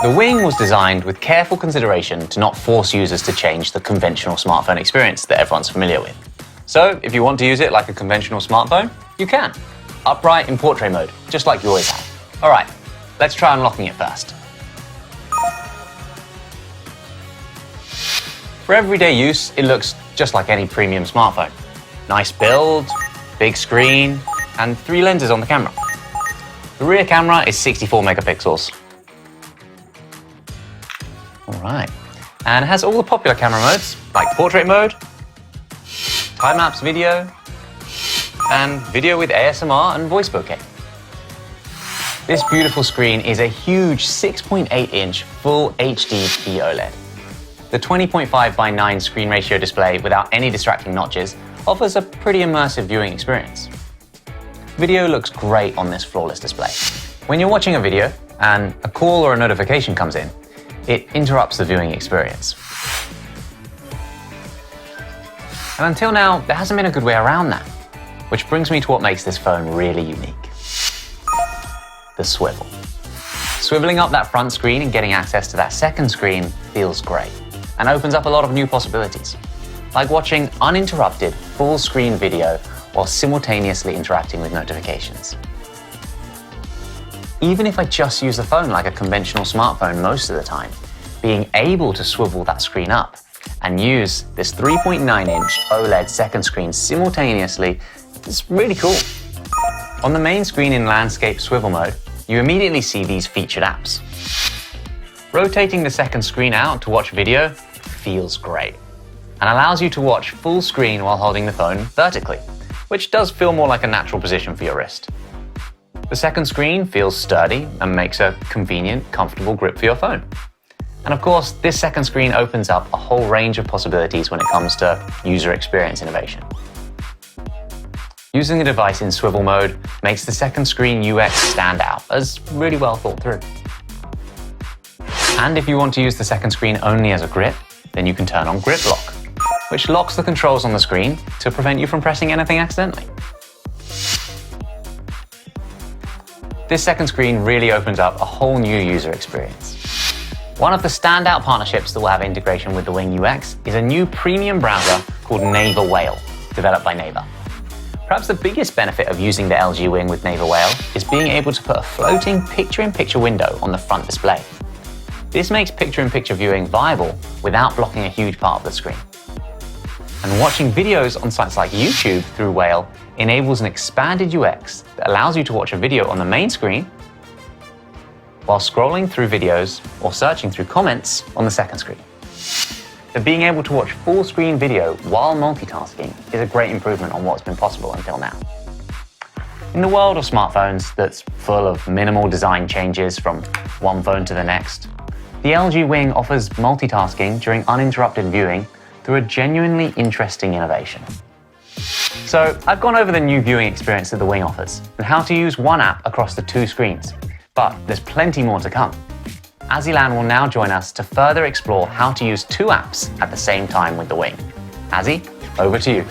The Wing was designed with careful consideration to not force users to change the conventional smartphone experience that everyone's familiar with. So, if you want to use it like a conventional smartphone, you can. Upright in portrait mode, just like you always have. Alright, let's try unlocking it first. For everyday use, it looks just like any premium smartphone. Nice build, big screen, and 3 lenses on the camera. The rear camera is 64 megapixels. Alright, and it has all the popular camera modes, like portrait mode, time-lapse video, and video with ASMR and voice bokeh. This beautiful screen is a huge 6.8-inch full HD OLED. The 20.5 by 9 screen ratio display without any distracting notches offers a pretty immersive viewing experience. Video looks great on this flawless display. When you're watching a video and a call or a notification comes in, it interrupts the viewing experience. And until now, there hasn't been a good way around that, which brings me to what makes this phone really unique. The swivel. Swiveling up that front screen and getting access to that second screen feels great and opens up a lot of new possibilities, like watching uninterrupted full-screen video while simultaneously interacting with notifications. Even if I just use the phone like a conventional smartphone most of the time, being able to swivel that screen up and use this 3.9-inch OLED second screen simultaneously is really cool. On the main screen in landscape swivel mode, you immediately see these featured apps. Rotating the second screen out to watch video feels great and allows you to watch full screen while holding the phone vertically, which does feel more like a natural position for your wrist. The second screen feels sturdy and makes a convenient, comfortable grip for your phone. And of course, this second screen opens up a whole range of possibilities when it comes to user experience innovation. Using the device in swivel mode makes the second screen UX stand out as really well thought through. And if you want to use the second screen only as a grip, then you can turn on Grip Lock, which locks the controls on the screen to prevent you from pressing anything accidentally. This second screen really opens up a whole new user experience. One of the standout partnerships that will have integration with the Wing UX is a new premium browser called Naver Whale, developed by Naver. Perhaps the biggest benefit of using the LG Wing with Naver Whale is being able to put a floating picture-in-picture window on the front display. This makes picture-in-picture viewing viable without blocking a huge part of the screen. And watching videos on sites like YouTube through Whale enables an expanded UX that allows you to watch a video on the main screen while scrolling through videos or searching through comments on the second screen. So being able to watch full-screen video while multitasking is a great improvement on what's been possible until now. In the world of smartphones that's full of minimal design changes from one phone to the next, the LG Wing offers multitasking during uninterrupted viewing through a genuinely interesting innovation. So I've gone over the new viewing experience that the Wing offers and how to use one app across the 2 screens. But there's plenty more to come. Azilan will now join us to further explore how to use 2 apps at the same time with the Wing. Azzy, over to you.